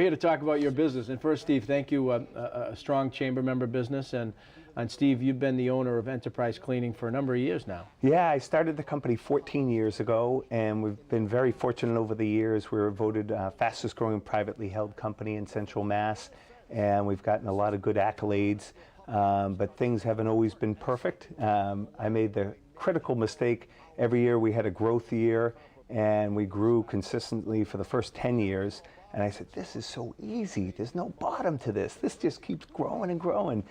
here to talk about your business. And first, Steve, thank you. A strong chamber member business. And Steve, you've been the owner of Enterprise Cleaning for a number of years now. Yeah, I started the company 14 years ago, and we've been very fortunate over the years. We were voted fastest growing privately held company in Central Mass, and we've gotten a lot of good accolades, but things haven't always been perfect. I made the critical mistake. Every year we had a growth year, and we grew consistently for the first 10 years. And I said, this is so easy. There's no bottom to this. This just keeps growing and growing.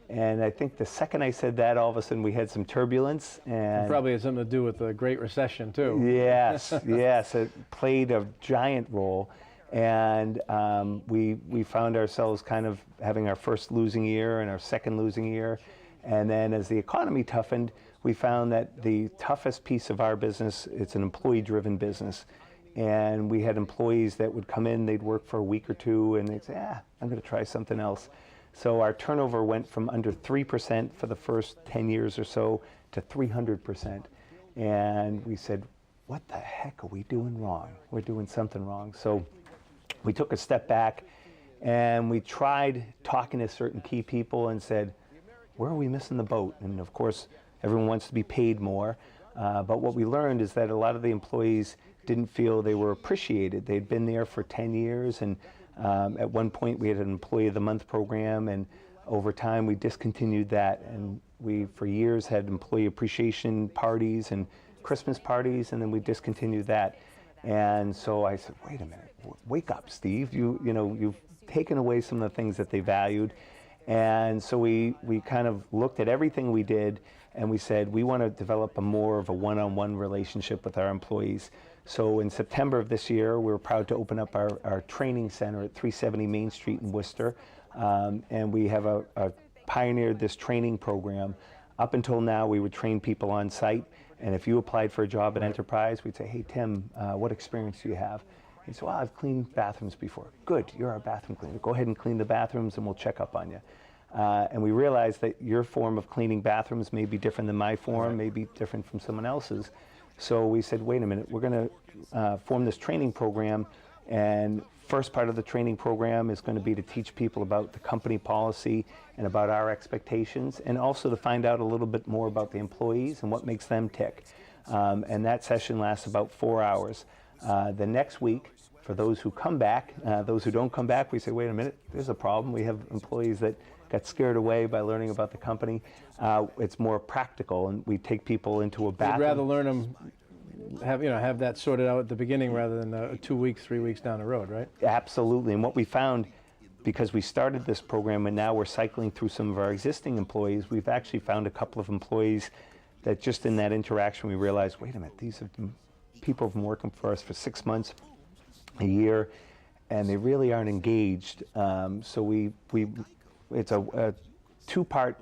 And I think the second I said that, all of a sudden we had some turbulence. And it probably had something to do with the Great Recession, too. Yes, yes. It played a giant role. And we found ourselves kind of having our first losing year and our second losing year. And then as the economy toughened, we found that the toughest piece of our business, it's an employee-driven business. And we had employees that would come in, they'd work for a week or two, and they'd say, I'm going to try something else. So our turnover went from under 3% for the first 10 years or so to 300%. And we said, what the heck are we doing wrong? We're doing something wrong. So we took a step back, and we tried talking to certain key people and said, where are we missing the boat? And of course, everyone wants to be paid more. But what we learned is that a lot of the employees didn't feel they were appreciated. They'd been there for 10 years, and at one point we had an Employee of the Month program, and over time we discontinued that. And we, for years, had employee appreciation parties and Christmas parties, and then we discontinued that. And so I said, wait a minute, wake up, Steve. You've taken away some of the things that they valued. And so we kind of looked at everything we did, and we said we want to develop more of a one-on-one relationship with our employees. So in September of this year, we were proud to open up our training center at 370 Main Street in Worcester. And we have pioneered this training program. Up until now, we would train people on site. And if you applied for a job at Enterprise, we'd say, hey, Tim, what experience do you have? He said, well, I've cleaned bathrooms before. Good, you're our bathroom cleaner. Go ahead and clean the bathrooms, and we'll check up on you. And we realized that your form of cleaning bathrooms may be different than my form, may be different from someone else's. So we said, wait a minute, we're going to form this training program, and first part of the training program is going to be to teach people about the company policy and about our expectations, and also to find out a little bit more about the employees and what makes them tick. And that session lasts about 4 hours. The next week, for those who come back, those who don't come back, we say, wait a minute, there's a problem. We have employees that got scared away by learning about the company. It's more practical, and we take people into a bathroom. You'd rather learn them, have that sorted out at the beginning rather than 2 weeks, 3 weeks down the road, right? Absolutely. And what we found, because we started this program and now we're cycling through some of our existing employees, we've actually found a couple of employees that just in that interaction we realized, wait a minute, these are people who've been working for us for 6 months, a year, and they really aren't engaged. So it's a two-part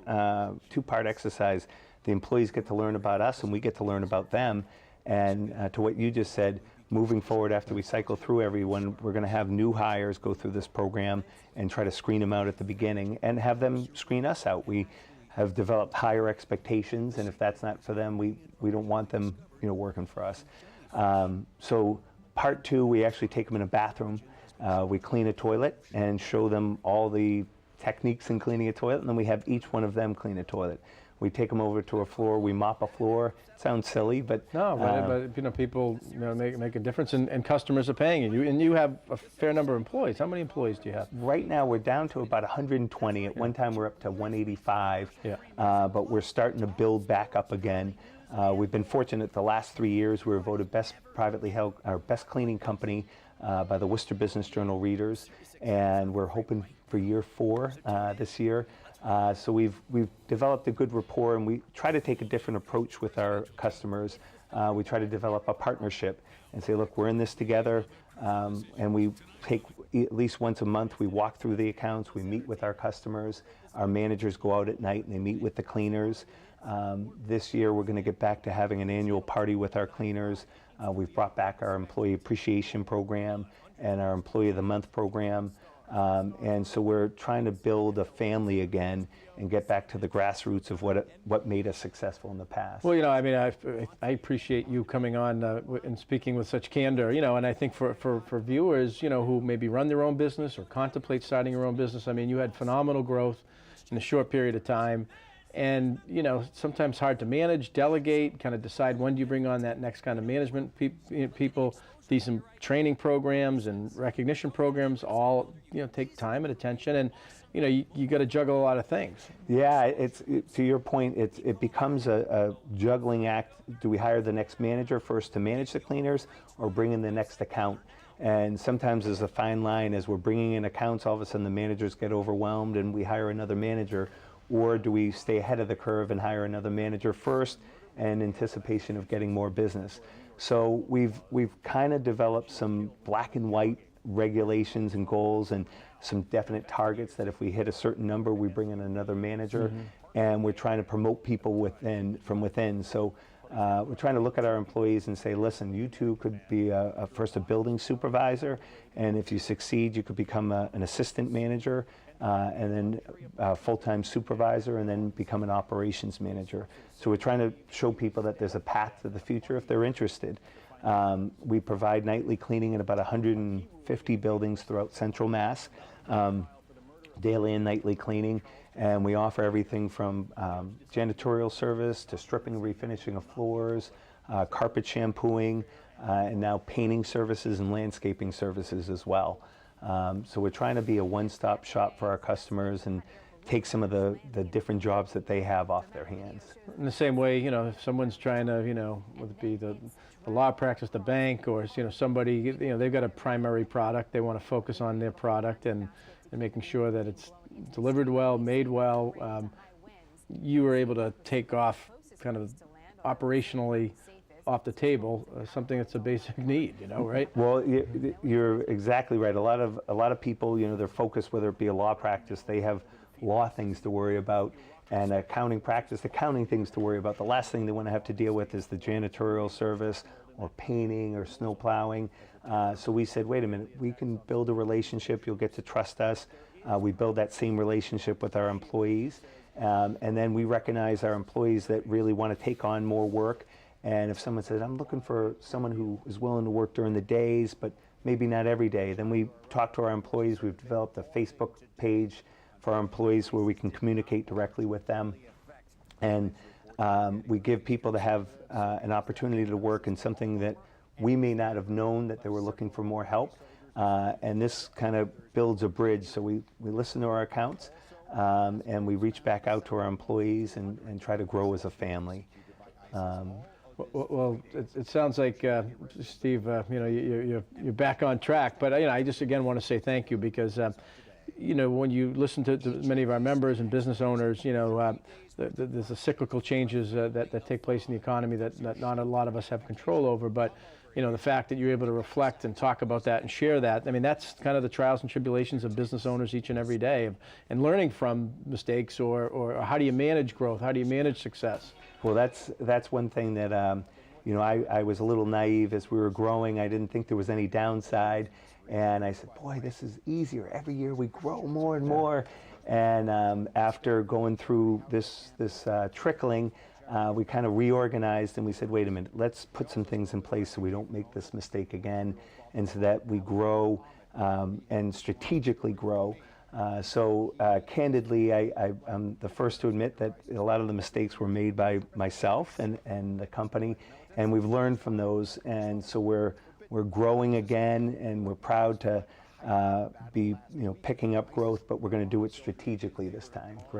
exercise. The employees get to learn about us, and we get to learn about them. And to what you just said, moving forward after we cycle through everyone, we're going to have new hires go through this program and try to screen them out at the beginning and have them screen us out. We have developed higher expectations, and if that's not for them, we don't want them working for us. So part two, we actually take them in a bathroom. We clean a toilet and show them all the techniques in cleaning a toilet, and then we have each one of them clean a toilet. We take them over to a floor, we mop a floor. Sounds silly, but no, but people make a difference, and customers are paying you. And you have a fair number of employees. How many employees do you have? Right now we're down to about 120. At one time we're up to 185. Yeah. But we're starting to build back up again. We've been fortunate the last 3 years. We were voted best privately held, or best cleaning company by the Worcester Business Journal readers, and we're hoping for year 4 this year. So we've developed a good rapport, and we try to take a different approach with our customers. We try to develop a partnership and say, look, we're in this together, and we take at least once a month, we walk through the accounts, we meet with our customers. Our managers go out at night and they meet with the cleaners. This year we're going to get back to having an annual party with our cleaners. We've brought back our employee appreciation program and our Employee of the Month program. And so we're trying to build a family again and get back to the grassroots of what made us successful in the past. Well, I mean, I appreciate you coming on and speaking with such candor, and I think for viewers, who maybe run their own business or contemplate starting your own business, I mean, you had phenomenal growth in a short period of time. And, sometimes hard to manage, delegate, kind of decide when do you bring on that next kind of management people. These training programs and recognition programs all, take time and attention. And, you got to juggle a lot of things. Yeah, to your point, it becomes a juggling act. Do we hire the next manager first to manage the cleaners or bring in the next account? And sometimes there's a fine line as we're bringing in accounts, all of a sudden the managers get overwhelmed and we hire another manager. Or do we stay ahead of the curve and hire another manager first in anticipation of getting more business? So we've kind of developed some black and white regulations and goals and some definite targets that if we hit a certain number, we bring in another manager. Mm-hmm. And we're trying to promote people from within. So we're trying to look at our employees and say, listen, you two could be first a building supervisor, and if you succeed, you could become an assistant manager, and then a full-time supervisor, and then become an operations manager. So we're trying to show people that there's a path to the future if they're interested. We provide nightly cleaning in about 150 buildings throughout Central Mass, daily and nightly cleaning. And we offer everything from janitorial service to stripping and refinishing of floors, carpet shampooing, and now painting services and landscaping services as well. So we're trying to be a one-stop shop for our customers and take some of the different jobs that they have off their hands. In the same way, if someone's trying to, whether it be the law practice, the bank, or, somebody, they've got a primary product, they want to focus on their product and making sure that it's delivered well, made well. You were able to take off kind of operationally off the table something that's a basic need, right? Well, you're exactly right. A lot of people, they're focused, whether it be a law practice, they have law things to worry about, and accounting practice, accounting things to worry about. The last thing they want to have to deal with is the janitorial service or painting or snow plowing. So we said, wait a minute, we can build a relationship. You'll get to trust us. We build that same relationship with our employees. And then we recognize our employees that really want to take on more work. And if someone says, I'm looking for someone who is willing to work during the days, but maybe not every day, then we talk to our employees. We've developed a Facebook page for our employees where we can communicate directly with them. And we give people to have an opportunity to work in something that we may not have known that they were looking for more help. And this kind of builds a bridge. So we listen to our accounts and we reach back out to our employees and try to grow as a family. Well, it sounds like, Steve, you're back on track. But I just again want to say thank you because, when you listen to many of our members and business owners, there's the cyclical changes that take place in the economy that not a lot of us have control over. But the fact that you're able to reflect and talk about that and share that, I mean, that's kind of the trials and tribulations of business owners each and every day, and learning from mistakes or how do you manage growth, how do you manage success. Well, that's one thing that I was a little naive as we were growing. I didn't think there was any downside, and I said, boy, this is easier. Every year we grow more and more. And after going through this trickling, we kind of reorganized and we said, wait a minute, let's put some things in place so we don't make this mistake again, and so that we grow and strategically grow. So candidly, I'm the first to admit that a lot of the mistakes were made by myself and the company, and we've learned from those, and so we're growing again, and we're proud to be picking up growth, but we're going to do it strategically this time. Great.